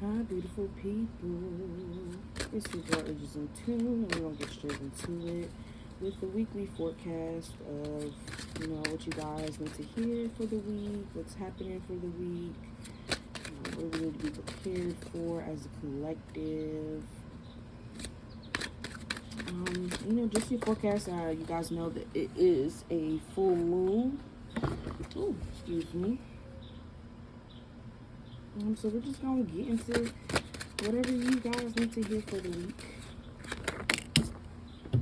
Hi, beautiful people. It's your girl, Ages in Tune, and we're going to get straight into it with the weekly forecast of, what you guys need to hear for the week, what's happening for the week, what we need to be prepared for as a collective. Just your forecast. You guys know that it is a full moon. Oh, excuse me. So we're just going to get into whatever you guys need to hear for the week.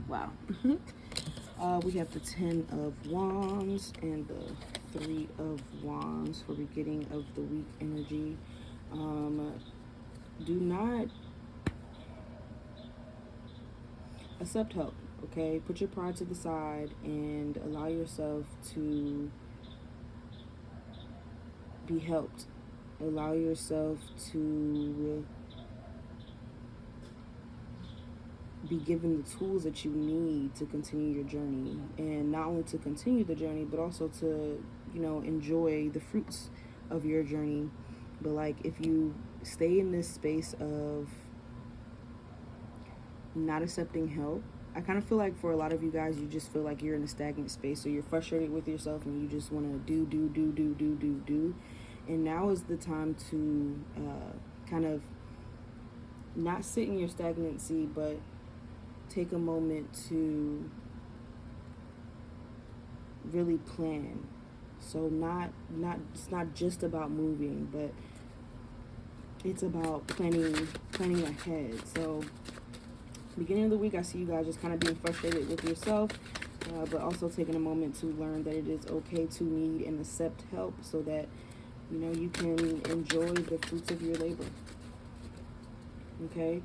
Wow. We have the 10 of Wands and the 3 of Wands for beginning of the week energy. Do not accept help, okay? Put your pride to the side and allow yourself to be helped. Allow yourself to be given the tools that you need to continue your journey, and not only to continue the journey but also to enjoy the fruits of your journey. But like, if you stay in this space of not accepting help, I kind of feel like for a lot of you guys, you just feel like you're in a stagnant space, so you're frustrated with yourself and you just want to do, and now is the time to kind of not sit in your stagnancy, but take a moment to really plan. So it's not just about moving, but it's about planning ahead. So beginning of the week, I see you guys just kind of being frustrated with yourself, but also taking a moment to learn that it is okay to need and accept help, so that you can enjoy the fruits of your labor. Okay,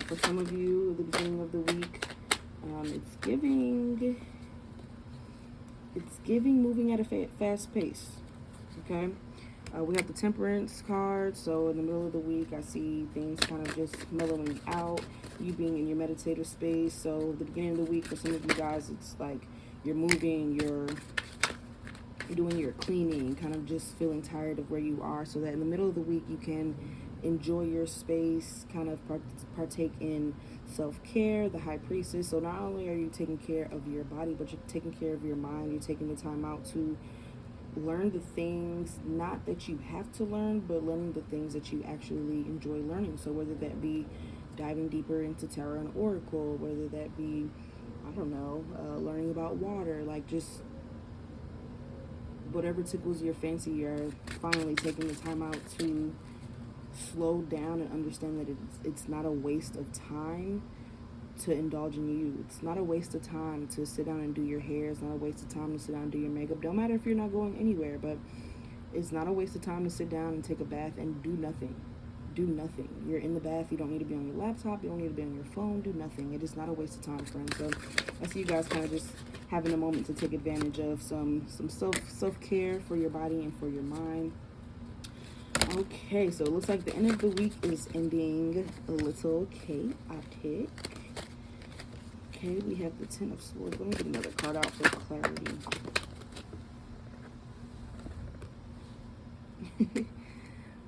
for some of you, at the beginning of the week, it's giving moving at a fast pace. Okay, we have the Temperance card, so in the middle of the week, I see things kind of just mellowing out, you being in your meditative space. So the beginning of the week, for some of you guys, it's like you're moving, you're doing your cleaning, kind of just feeling tired of where you are, so that in the middle of the week you can enjoy your space, kind of partake in self-care, the High Priestess. So not only are you taking care of your body, but you're taking care of your mind. You're taking the time out to learn the things, not that you have to learn, but learning the things that you actually enjoy learning. So whether that be diving deeper into Tarot and Oracle, whether that be, learning about water, like just whatever tickles your fancy, you're finally taking the time out to slow down and understand that it's not a waste of time to indulge in you. It's not a waste of time to sit down and do your hair. It's not a waste of time to sit down and do your makeup. Don't matter if you're not going anywhere, but it's not a waste of time to sit down and take a bath and do nothing. Do nothing. You're in the bath. You don't need to be on your laptop. You don't need to be on your phone. Do nothing. It is not a waste of time, friends. So I see you guys kind of just having a moment to take advantage of some self-care for your body and for your mind. Okay, so it looks like the end of the week is ending a little chaotic. Okay, we have the 10 of Swords. Let me get another card out for clarity.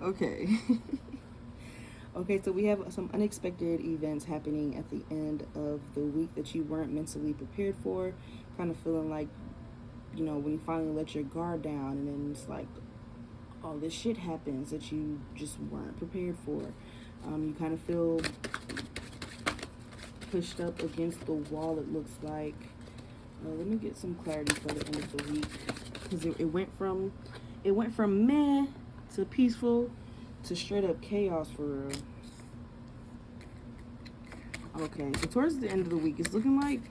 Okay. Okay, so we have some unexpected events happening at the end of the week that you weren't mentally prepared for. Kind of feeling like, when you finally let your guard down, and then it's like, all this shit happens that you just weren't prepared for. You kind of feel pushed up against the wall, it looks like. Let me get some clarity for the end of the week, because it went from meh to peaceful to straight up chaos for real. Okay, so towards the end of the week, it's looking like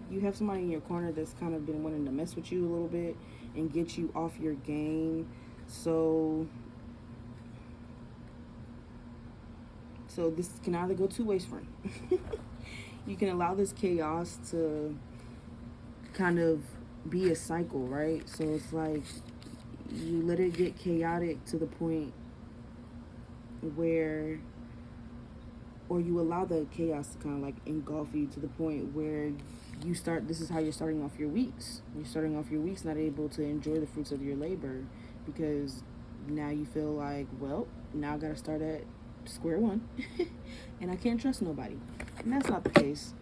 you have somebody in your corner that's kind of been wanting to mess with you a little bit and get you off your game. So this can either go two ways, friend. You can allow this chaos to kind of be a cycle, right? So it's like you let it get chaotic to the point where, or you allow the chaos to kind of like engulf you to the point where this is how you're starting off your weeks. You're starting off your weeks not able to enjoy the fruits of your labor, because now you feel like, well, now I gotta start at square one, and I can't trust nobody. And that's not the case.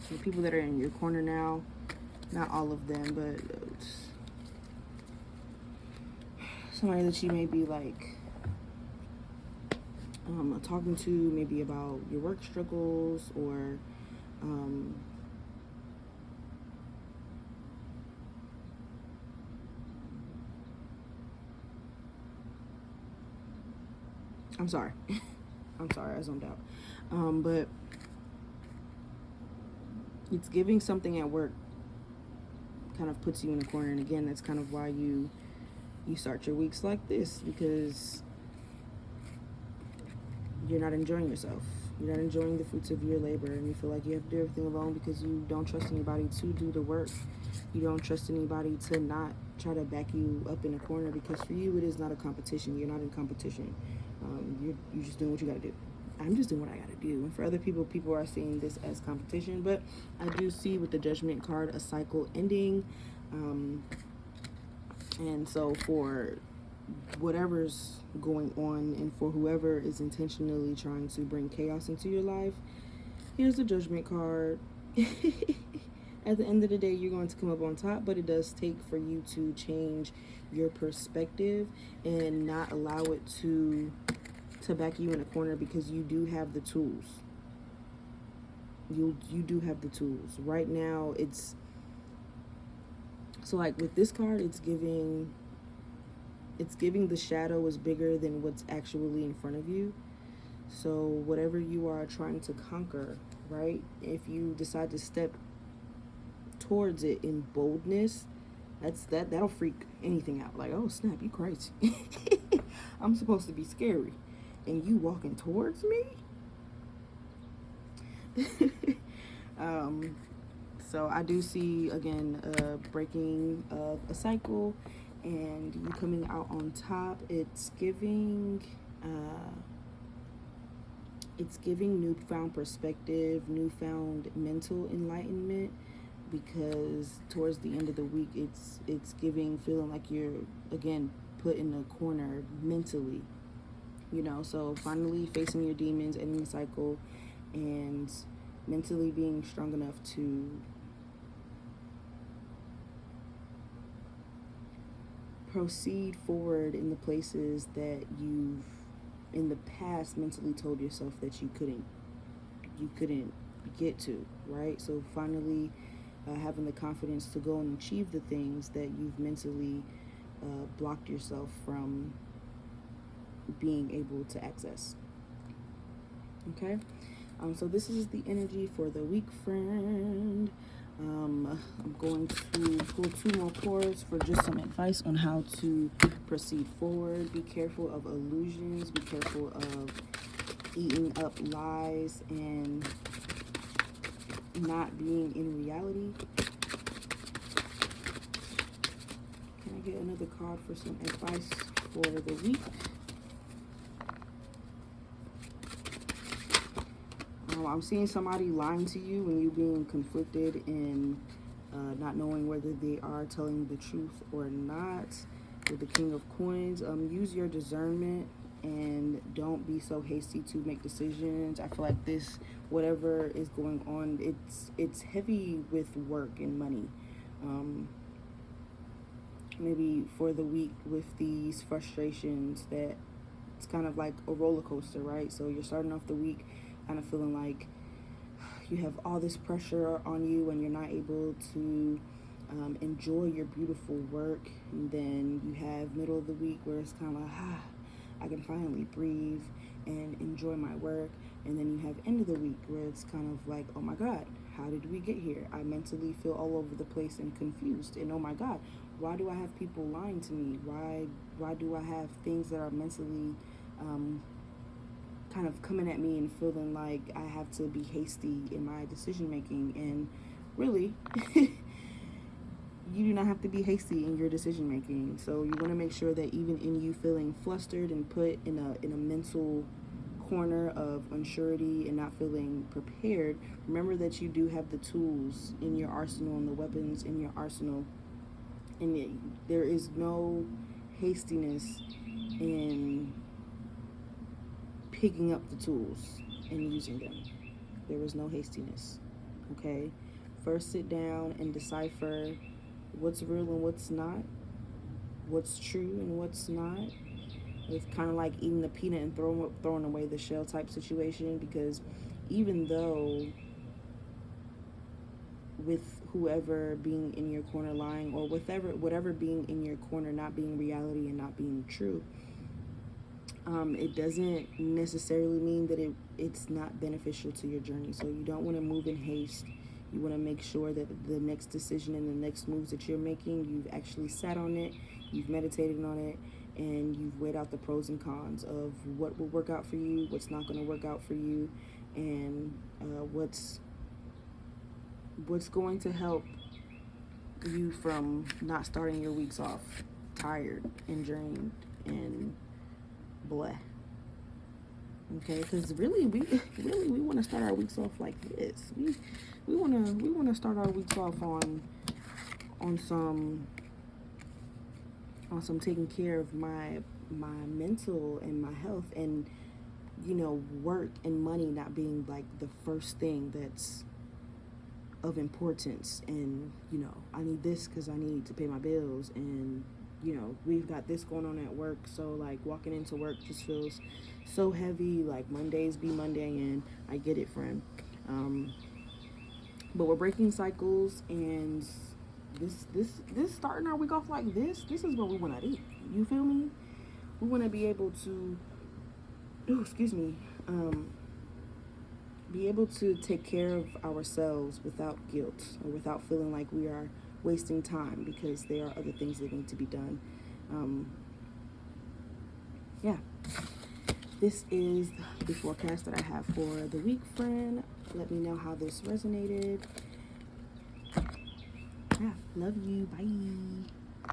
The people that are in your corner now, not all of them, but somebody that you may be like talking to, maybe about your work struggles, or I'm sorry. I'm sorry, I zoned out. But it's giving something at work kind of puts you in a corner. And again, that's kind of why you start your weeks like this, because you're not enjoying yourself. You're not enjoying the fruits of your labor, and you feel like you have to do everything alone because you don't trust anybody to do the work. You don't trust anybody to not try to back you up in a corner, because for you, it is not a competition. You're not in competition. You're just doing what you got to do. I'm just doing what I got to do. And for other people are seeing this as competition. But I do see with the Judgment card a cycle ending. And so for whatever's going on, and for whoever is intentionally trying to bring chaos into your life, here's the Judgment card. At the end of the day, you're going to come up on top, but it does take for you to change your perspective and not allow it to back you in a corner, because you do have the tools. You do have the tools. Right now, it's so like with this card, it's giving the shadow is bigger than what's actually in front of you. So whatever you are trying to conquer, right? If you decide to step towards it in boldness, that'll freak anything out. Like, oh snap, you crazy. I'm supposed to be scary, and you walking towards me? So I do see, again, breaking of a cycle and you coming out on top. It's giving newfound perspective, newfound mental enlightenment, because towards the end of the week, it's feeling like you're, again, put in a corner mentally, so finally facing your demons, ending the cycle, and mentally being strong enough to proceed forward in the places that you've in the past mentally told yourself that you couldn't get to, right? So finally having the confidence to go and achieve the things that you've mentally blocked yourself from being able to access. Okay, so this is the energy for the week, friend. I'm going to pull 2 more cards for just some advice on how to proceed forward. Be careful of illusions. Be careful of eating up lies and not being in reality. Can I get another card for some advice for the week? I'm seeing somebody lying to you and you being conflicted and not knowing whether they are telling the truth or not. With the King of Coins, use your discernment and don't be so hasty to make decisions. I feel like this, whatever is going on, it's heavy with work and money. Maybe for the week with these frustrations, that it's kind of like a roller coaster, right? So you're starting off the week kind of feeling like you have all this pressure on you and you're not able to enjoy your beautiful work. And then you have middle of the week where it's kind of like, I can finally breathe and enjoy my work. And then you have end of the week where it's kind of like, oh my God, how did we get here? I mentally feel all over the place and confused. And oh my God, why do I have people lying to me? Why do I have things that are mentally kind of coming at me and feeling like I have to be hasty in my decision making? And really, you do not have to be hasty in your decision making. So you want to make sure that even in you feeling flustered and put in a mental corner of unsurety and not feeling prepared, remember that you do have the tools in your arsenal and the weapons in your arsenal, and there is no hastiness in picking up the tools and using them. There is no hastiness. Okay? First, sit down and decipher what's real and what's not, what's true and what's not. It's kind of like eating the peanut and throwing away the shell type situation, because even though with whoever being in your corner lying, or whatever being in your corner not being reality and not being true, it doesn't necessarily mean that it's not beneficial to your journey. So you don't want to move in haste. You want to make sure that the next decision and the next moves that you're making, you've actually sat on it, you've meditated on it, and you've weighed out the pros and cons of what will work out for you, what's not going to work out for you, and what's going to help you from not starting your weeks off tired and drained and bleh. Okay, because really we want to start our weeks off like this. We want to start our weeks off on some taking care of my mental and my health, and work and money not being like the first thing that's of importance. And I need this because I need to pay my bills, and we've got this going on at work, so like walking into work just feels so heavy. Like Mondays be Monday, and I get it, friend. But we're breaking cycles, and this starting our week off like this is what we want to do. You feel me? We want to be able to be able to take care of ourselves without guilt, or without feeling like we are wasting time because there are other things that need to be done. Yeah, this is the forecast that I have for the week, friend. Let me know how this resonated. Yeah, love you. Bye.